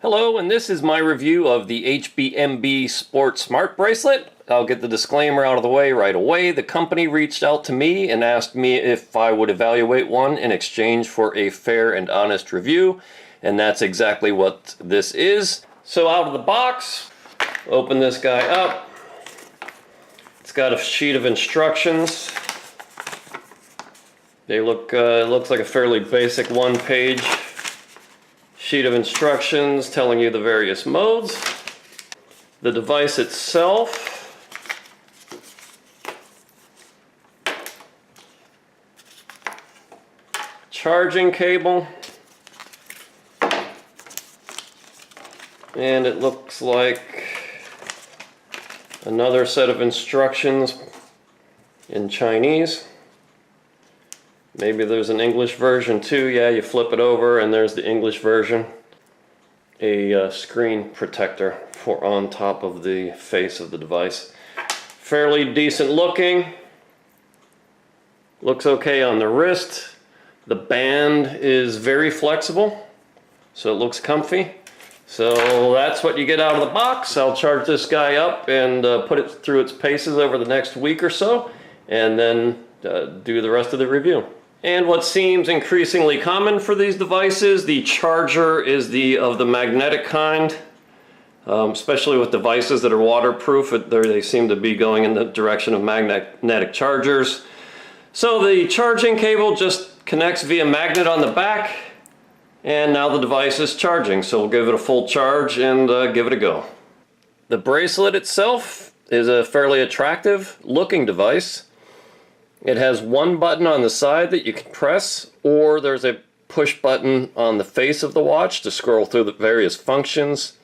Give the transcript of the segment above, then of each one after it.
Hello, and this is my review of the MBHB Sport Smart Bracelet. I'll get the disclaimer out of the way right away. The company reached out to me and asked me if I would evaluate one in exchange for a fair and honest review, and that's exactly what this is. So out of the box, open this guy up. It's got a sheet of instructions. They look, it looks like a fairly basic one-page sheet of instructions telling you the various modes. The device itself, charging cable, and it looks like another set of instructions in Chinese. Maybe there's an English version too. Yeah, you flip it over and there's the English version. A screen protector for on top of the face of the device. Fairly decent looking. Looks okay on the wrist. The band is very flexible, so it looks comfy. So that's what you get out of the box. I'll charge this guy up and put it through its paces over the next week or so, and then do the rest of the review. And what seems increasingly common for these devices, the charger is of the magnetic kind, especially with devices that are waterproof. They seem to be going in the direction of magnetic chargers. So the charging cable just connects via magnet on the back, and now the device is charging. So we'll give it a full charge and give it a go. The bracelet itself is a fairly attractive looking device. It has one button on the side that you can press, or there's a push button on the face of the watch to scroll through the various functions.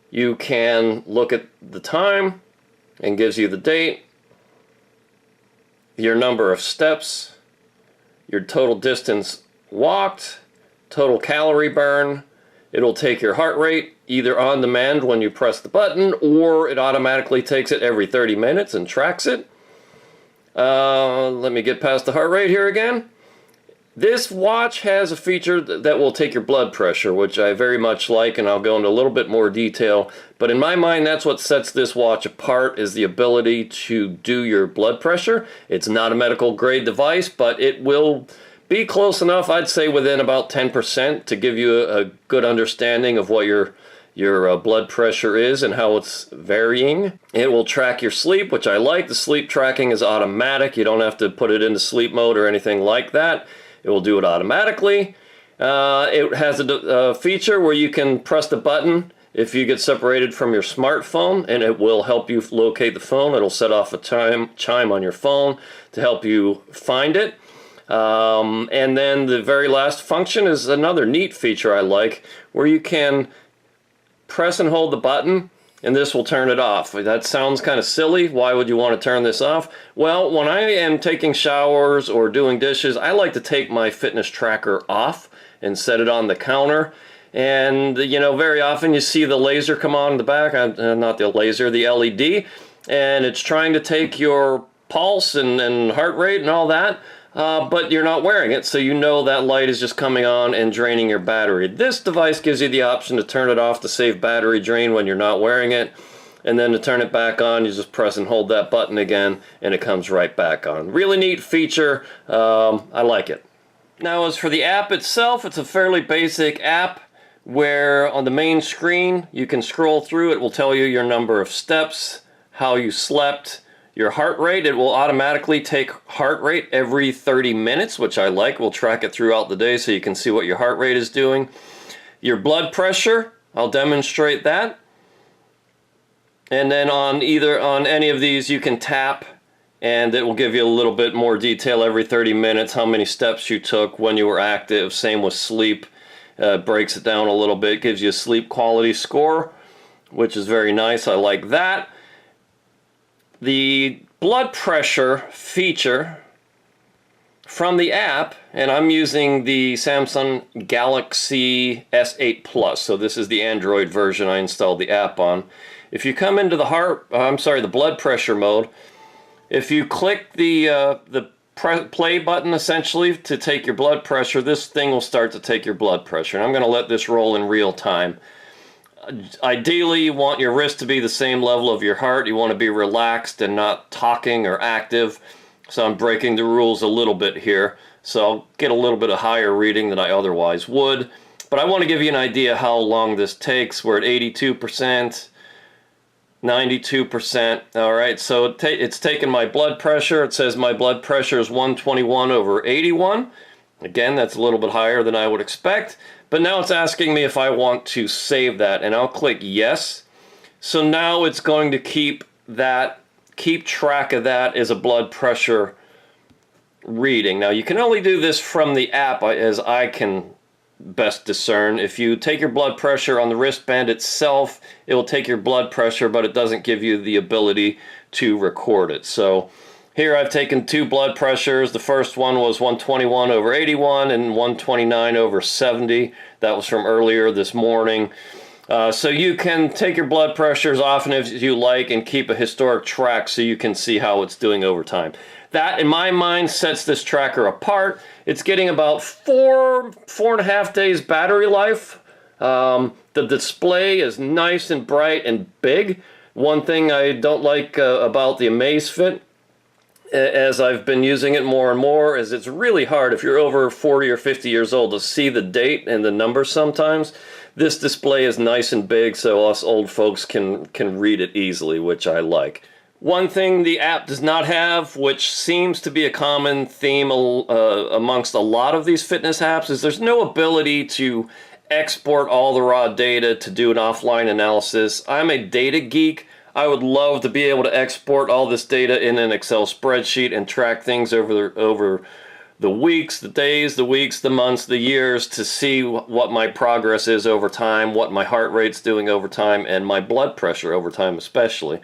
You can look at the time and gives you the date, your number of steps, your total distance walked, total calorie burn. It'll take your heart rate either on demand when you press the button, or it automatically takes it every 30 minutes and tracks it. Let me get past the heart rate here again. This watch has a feature that will take your blood pressure, which I very much like, and I'll go into a little bit more detail. But in my mind, that's what sets this watch apart, is the ability to do your blood pressure. It's not a medical grade device, but it will be close enough, I'd say within about 10%, to give you a good understanding of what your blood pressure is and how it's varying. It will track your sleep, which I like. The sleep tracking is automatic. You don't have to put it into sleep mode or anything like that. It will do it automatically. It has a feature where you can press the button if you get separated from your smartphone, and it will help you locate the phone. It'll set off a chime on your phone to help you find it. And then the very last function is another neat feature I like, where you can press and hold the button and this will turn it off. That sounds kind of silly. Why would you want to turn this off? Well, when I am taking showers or doing dishes, I like to take my fitness tracker off and set it on the counter. And you know, very often you see the laser come on in the back, not the laser, the LED, and it's trying to take your pulse and heart rate and all that. But you're not wearing it, so you know that light is just coming on and draining your battery. This device gives you the option to turn it off to save battery drain when you're not wearing it, and then to turn it back on, you just press and hold that button again, and it comes right back on. Really neat feature. I like it. Now, as for the app itself, it's a fairly basic app where on the main screen you can scroll through. It will tell you your number of steps, how you slept, your heart rate. It will automatically take heart rate every 30 minutes, which I like. We'll track it throughout the day so you can see what your heart rate is doing. Your blood pressure, I'll demonstrate that. And then on any of these you can tap, and it will give you a little bit more detail every 30 minutes, how many steps you took, when you were active. Same with sleep. Breaks it down a little bit, gives you a sleep quality score, which is very nice. I like that. The blood pressure feature from the app, and I'm using the Samsung Galaxy S8 Plus, so this is the Android version I installed the app on. If you come into the blood pressure mode, if you click the play button essentially to take your blood pressure, this thing will start to take your blood pressure. And I'm going to let this roll in real time. Ideally, you want your wrist to be the same level of your heart. You want to be relaxed and not talking or active. So I'm breaking the rules a little bit here. So I'll get a little bit of higher reading than I otherwise would. But I want to give you an idea how long this takes. We're at 82%, 92%. All right, so it's taken my blood pressure. It says my blood pressure is 121/81. Again, that's a little bit higher than I would expect. But now it's asking me if I want to save that, and I'll click yes. So now it's going to keep track of that as a blood pressure reading. Now you can only do this from the app as I can best discern. If you take your blood pressure on the wristband itself, it will take your blood pressure, but it doesn't give you the ability to record it. So here I've taken 2 blood pressures. The first one was 121/81 and 129/70. That was from earlier this morning. So you can take your blood pressure as often as you like and keep a historic track so you can see how it's doing over time. That, in my mind, sets this tracker apart. It's getting about 4.5 days battery life. The display is nice and bright and big. One thing I don't like about the Amazfit, as I've been using it more and more, is it's really hard if you're over 40 or 50 years old to see the date and the numbers sometimes. This display is nice and big so us old folks can read it easily, which I like. One thing the app does not have, which seems to be a common theme amongst a lot of these fitness apps, is there's no ability to export all the raw data to do an offline analysis. I'm a data geek. I would love to be able to export all this data in an Excel spreadsheet and track things over the weeks, the days, the weeks, the months, the years, to see what my progress is over time, what my heart rate's doing over time, and my blood pressure over time especially.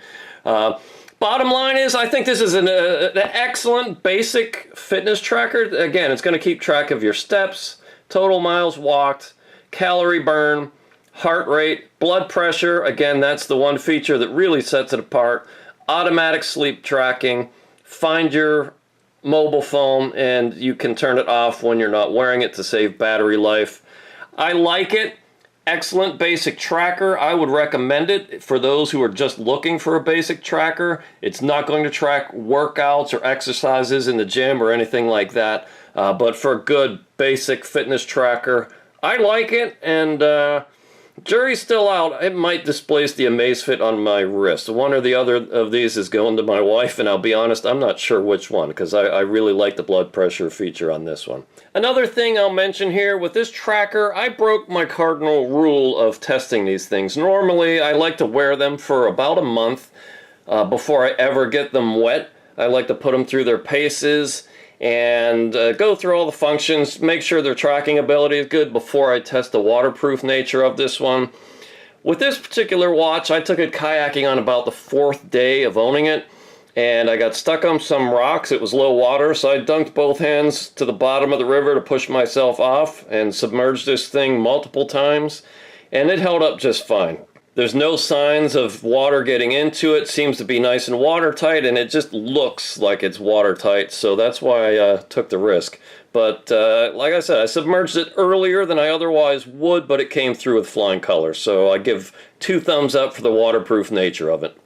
Bottom line is, I think this is an excellent basic fitness tracker. Again, it's going to keep track of your steps, total miles walked, calorie burn, heart rate, blood pressure. Again, that's the one feature that really sets it apart. Automatic sleep tracking. Find your mobile phone and you can turn it off when you're not wearing it to save battery life. I like it. Excellent basic tracker. I would recommend it for those who are just looking for a basic tracker. It's not going to track workouts or exercises in the gym or anything like that, but for a good basic fitness tracker, I like it, and jury's still out. It might displace the Amazfit on my wrist. One or the other of these is going to my wife, and I'll be honest, I'm not sure which one, because I really like the blood pressure feature on this one. Another thing I'll mention here, with this tracker, I broke my cardinal rule of testing these things. Normally, I like to wear them for about a month before I ever get them wet. I like to put them through their paces and go through all the functions, make sure their tracking ability is good before I test the waterproof nature of this one. With this particular watch, I took it kayaking on about the 4th day of owning it, and I got stuck on some rocks. It was low water, so I dunked both hands to the bottom of the river to push myself off and submerged this thing multiple times, and it held up just fine. There's no signs of water getting into it. Seems to be nice and watertight, and it just looks like it's watertight, so that's why I took the risk. But like I said, I submerged it earlier than I otherwise would, but it came through with flying colors, so I give 2 thumbs up for the waterproof nature of it.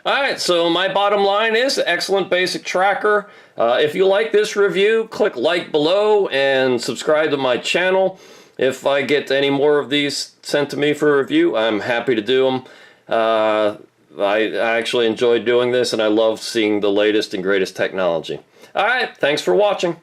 Alright, so my bottom line is excellent basic tracker. If you like this review, click like below and subscribe to my channel. If I get any more of these sent to me for review, I'm happy to do them. I actually enjoy doing this, and I love seeing the latest and greatest technology. Alright, thanks for watching.